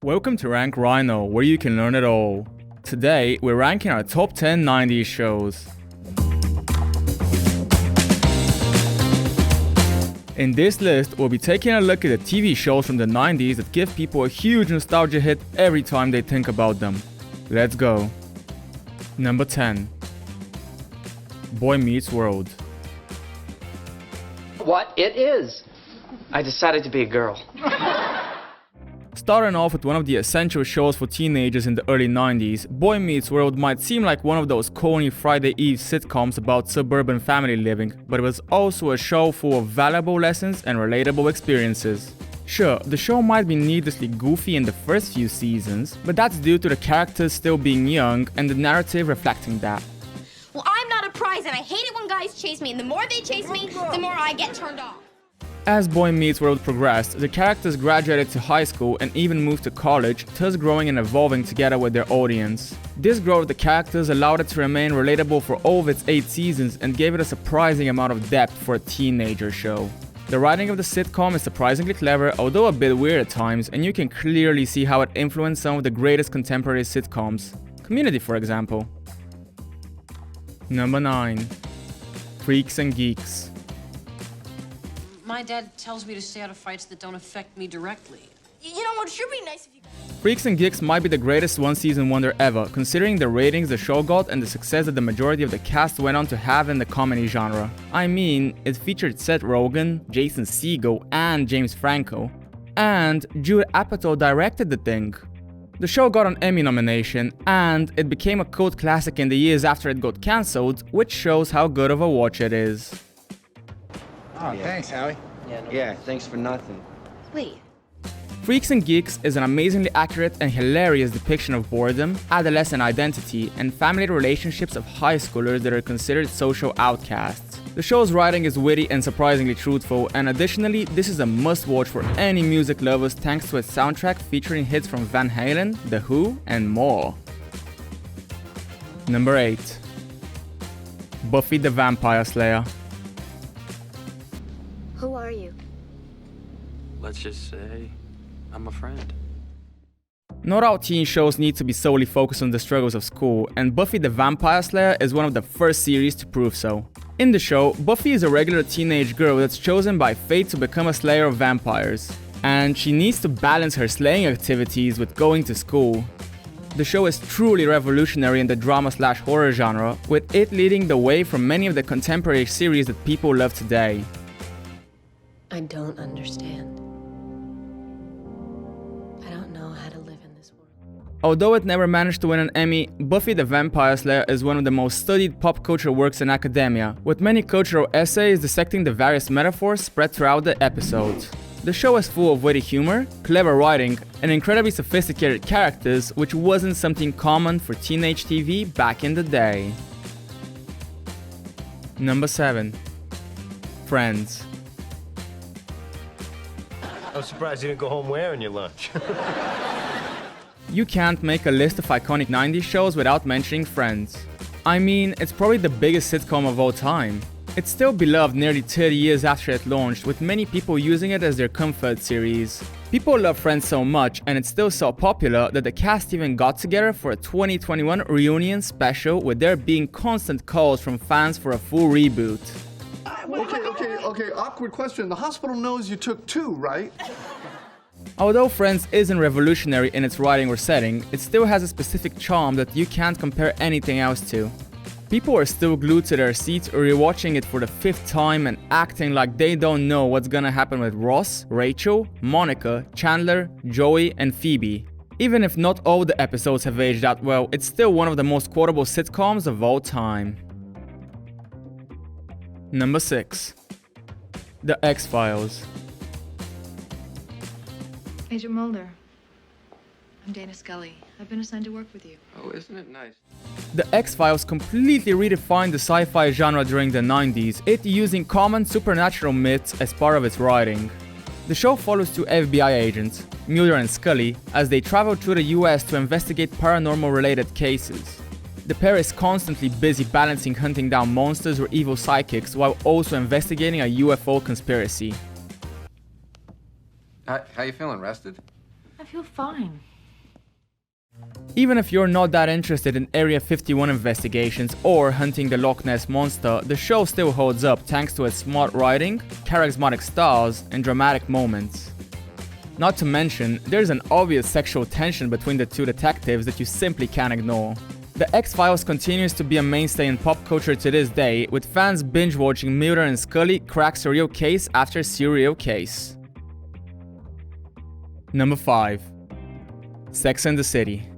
Welcome to RankRhino, where you can learn it all. Today, we're ranking our top 10 90s shows. In this list, we'll be taking a look at the TV shows from the 90s that give people a huge nostalgia hit every time they think about them. Let's go. Number 10. Boy Meets World. What it is. I decided to be a girl. Starting off with one of the essential shows for teenagers in the early 90s, Boy Meets World might seem like one of those corny Friday Eve sitcoms about suburban family living, but it was also a show full of valuable lessons and relatable experiences. Sure, the show might be needlessly goofy in the first few seasons, but that's due to the characters still being young and the narrative reflecting that. Well, I'm not a prize and I hate it when guys chase me, and the more they chase me, the more I get turned off. As Boy Meets World progressed, the characters graduated to high school and even moved to college, thus growing and evolving together with their audience. This growth of the characters allowed it to remain relatable for all of its 8 seasons and gave it a surprising amount of depth for a teenager show. The writing of the sitcom is surprisingly clever, although a bit weird at times, and you can clearly see how it influenced some of the greatest contemporary sitcoms. Community, for example. Number 9. Freaks and Geeks. My dad tells me to stay out of fights that don't affect me directly. You know, it sure be nice if you... Freaks and Geeks might be the greatest one-season wonder ever, considering the ratings the show got and the success that the majority of the cast went on to have in the comedy genre. I mean, it featured Seth Rogen, Jason Segel, and James Franco. And Judd Apatow directed the thing. The show got an Emmy nomination, and it became a cult classic in the years after it got cancelled, which shows how good of a watch it is. Oh, yeah. Thanks, Howie. Yeah, thanks for nothing. Wait. Freaks and Geeks is an amazingly accurate and hilarious depiction of boredom, adolescent identity, and family relationships of high schoolers that are considered social outcasts. The show's writing is witty and surprisingly truthful, and additionally, this is a must-watch for any music lovers thanks to its soundtrack featuring hits from Van Halen, The Who, and more. Number 8. Buffy the Vampire Slayer. Who are you? Let's just say I'm a friend. Not all teen shows need to be solely focused on the struggles of school, and Buffy the Vampire Slayer is one of the first series to prove so. In the show, Buffy is a regular teenage girl that's chosen by fate to become a slayer of vampires, and she needs to balance her slaying activities with going to school. The show is truly revolutionary in the drama/horror genre, with it leading the way from many of the contemporary series that people love today. I don't understand. I don't know how to live in this world. Although it never managed to win an Emmy, Buffy the Vampire Slayer is one of the most studied pop culture works in academia, with many cultural essays dissecting the various metaphors spread throughout the episodes. The show is full of witty humor, clever writing, and incredibly sophisticated characters, which wasn't something common for teenage TV back in the day. Number 7. Friends. I'm surprised you didn't go home wearing your lunch. You can't make a list of iconic 90s shows without mentioning Friends. I mean, it's probably the biggest sitcom of all time. It's still beloved nearly 30 years after it launched, with many people using it as their comfort series. People love Friends so much, and it's still so popular that the cast even got together for a 2021 reunion special, with there being constant calls from fans for a full reboot. Okay, awkward question. The hospital knows you took 2, right? Although Friends isn't revolutionary in its writing or setting, it still has a specific charm that you can't compare anything else to. People are still glued to their seats or rewatching it for the 5th time and acting like they don't know what's gonna happen with Ross, Rachel, Monica, Chandler, Joey, and Phoebe. Even if not all the episodes have aged that well, it's still one of the most quotable sitcoms of all time. Number 6. The X-Files. Agent Mulder, I'm Dana Scully. I've been assigned to work with you. Oh, isn't it nice? The X-Files completely redefined the sci-fi genre during the 90s, it using common supernatural myths as part of its writing. The show follows 2 FBI agents, Mulder and Scully, as they travel through the US to investigate paranormal-related cases. The pair is constantly busy balancing hunting down monsters or evil psychics while also investigating a UFO conspiracy. How you feeling, rested? I feel fine. Even if you're not that interested in Area 51 investigations or hunting the Loch Ness Monster, the show still holds up thanks to its smart writing, charismatic stars, and dramatic moments. Not to mention, there's an obvious sexual tension between the two detectives that you simply can't ignore. The X-Files continues to be a mainstay in pop culture to this day, with fans binge-watching Mulder and Scully crack serial case after serial case. Number 5. Sex and the City.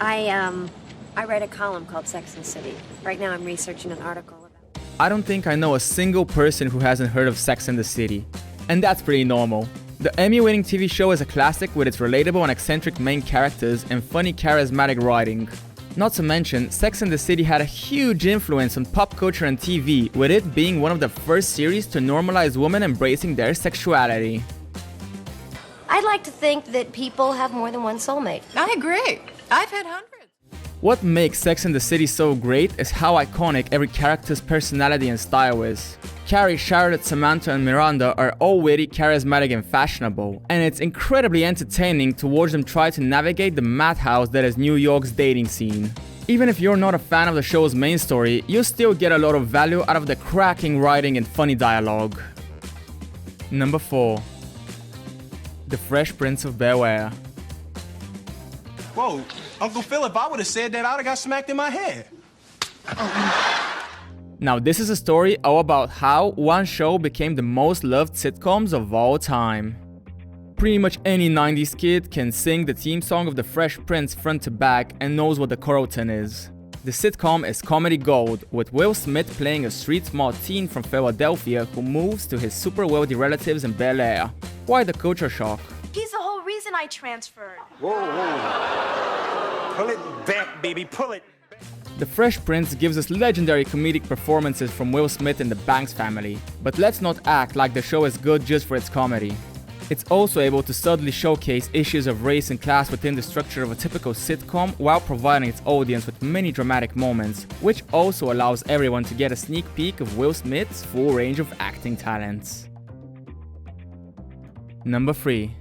I write a column called Sex and the City. Right now I'm researching an article about... I don't think I know a single person who hasn't heard of Sex and the City. And that's pretty normal. The Emmy-winning TV show is a classic with its relatable and eccentric main characters and funny charismatic writing. Not to mention, Sex and the City had a huge influence on pop culture and TV, with it being one of the first series to normalize women embracing their sexuality. I'd like to think that people have more than one soulmate. I agree. I've had hundreds. What makes Sex and the City so great is how iconic every character's personality and style is. Carrie, Charlotte, Samantha, and Miranda are all witty, charismatic, and fashionable, and it's incredibly entertaining to watch them try to navigate the madhouse that is New York's dating scene. Even if you're not a fan of the show's main story, you'll still get a lot of value out of the cracking writing and funny dialogue. Number 4. The Fresh Prince of Bel-Air. Whoa, Uncle Phil, if I would have said that, I would have got smacked in my head. Now this is a story all about how one show became the most loved sitcoms of all time. Pretty much any 90s kid can sing the theme song of The Fresh Prince front to back and knows what the Carlton is. The sitcom is comedy gold, with Will Smith playing a street-smart teen from Philadelphia who moves to his super wealthy relatives in Bel-Air. Why the culture shock? He's the whole reason I transferred. Whoa, whoa. Pull it back, baby, pull it. The Fresh Prince gives us legendary comedic performances from Will Smith and the Banks family, but let's not act like the show is good just for its comedy. It's also able to subtly showcase issues of race and class within the structure of a typical sitcom while providing its audience with many dramatic moments, which also allows everyone to get a sneak peek of Will Smith's full range of acting talents. Number 3.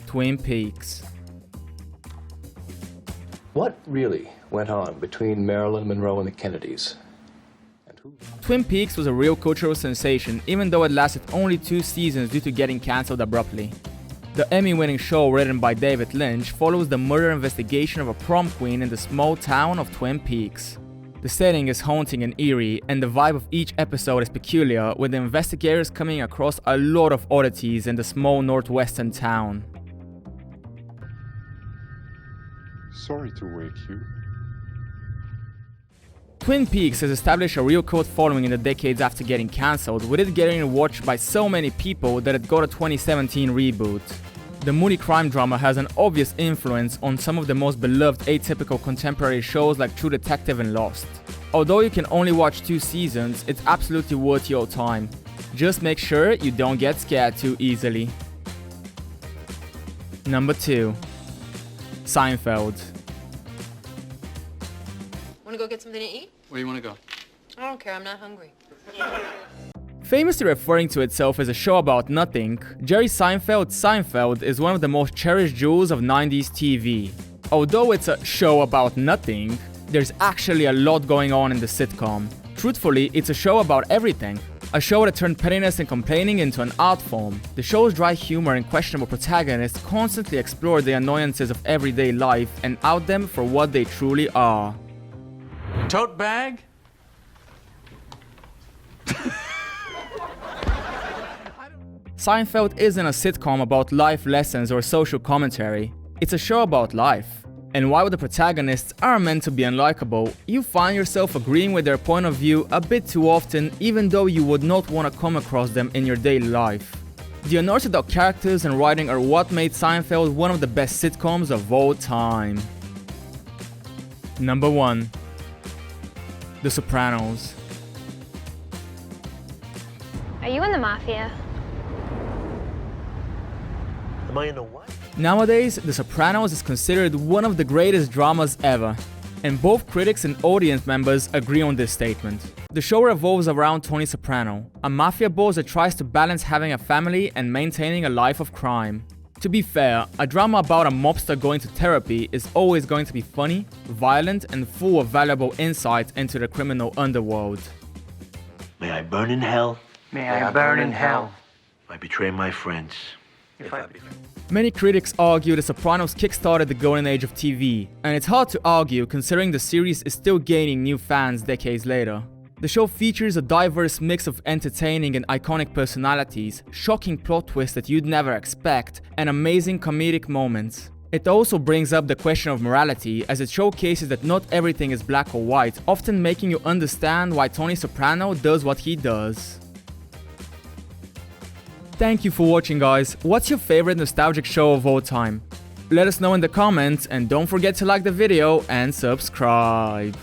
Twin Peaks. What really went on between Marilyn Monroe and the Kennedys? Twin Peaks was a real cultural sensation, even though it lasted only 2 seasons due to getting cancelled abruptly. The Emmy-winning show, written by David Lynch, follows the murder investigation of a prom queen in the small town of Twin Peaks. The setting is haunting and eerie, and the vibe of each episode is peculiar, with the investigators coming across a lot of oddities in the small northwestern town. Sorry to wake you. Twin Peaks has established a real cult following in the decades after getting cancelled, with it getting watched by so many people that it got a 2017 reboot. The moody crime drama has an obvious influence on some of the most beloved atypical contemporary shows like True Detective and Lost. Although you can only watch 2 seasons, it's absolutely worth your time. Just make sure you don't get scared too easily. Number 2. Seinfeld. Wanna go get something to eat? Where do you want to go? I don't care, I'm not hungry. Famously referring to itself as a show about nothing, Jerry Seinfeld's Seinfeld is one of the most cherished jewels of 90s TV. Although it's a show about nothing, there's actually a lot going on in the sitcom. Truthfully, it's a show about everything. A show that turned pettiness and complaining into an art form. The show's dry humor and questionable protagonists constantly explore the annoyances of everyday life and out them for what they truly are. Tote bag? Seinfeld isn't a sitcom about life lessons or social commentary. It's a show about life. And while the protagonists are meant to be unlikable, you find yourself agreeing with their point of view a bit too often, even though you would not want to come across them in your daily life. The unorthodox characters and writing are what made Seinfeld one of the best sitcoms of all time. Number 1. The Sopranos. Are you in the mafia? Am I in the what? Nowadays, The Sopranos is considered one of the greatest dramas ever, and both critics and audience members agree on this statement. The show revolves around Tony Soprano, a mafia boss that tries to balance having a family and maintaining a life of crime. To be fair, a drama about a mobster going to therapy is always going to be funny, violent, and full of valuable insight into the criminal underworld. May I burn in hell. May I burn in hell. If I betray my friends. Many critics argue The Sopranos kickstarted the golden age of TV, and it's hard to argue considering the series is still gaining new fans decades later. The show features a diverse mix of entertaining and iconic personalities, shocking plot twists that you'd never expect, and amazing comedic moments. It also brings up the question of morality, as it showcases that not everything is black or white, often making you understand why Tony Soprano does what he does. Thank you for watching, guys. What's your favorite nostalgic show of all time? Let us know in the comments, and don't forget to like the video and subscribe.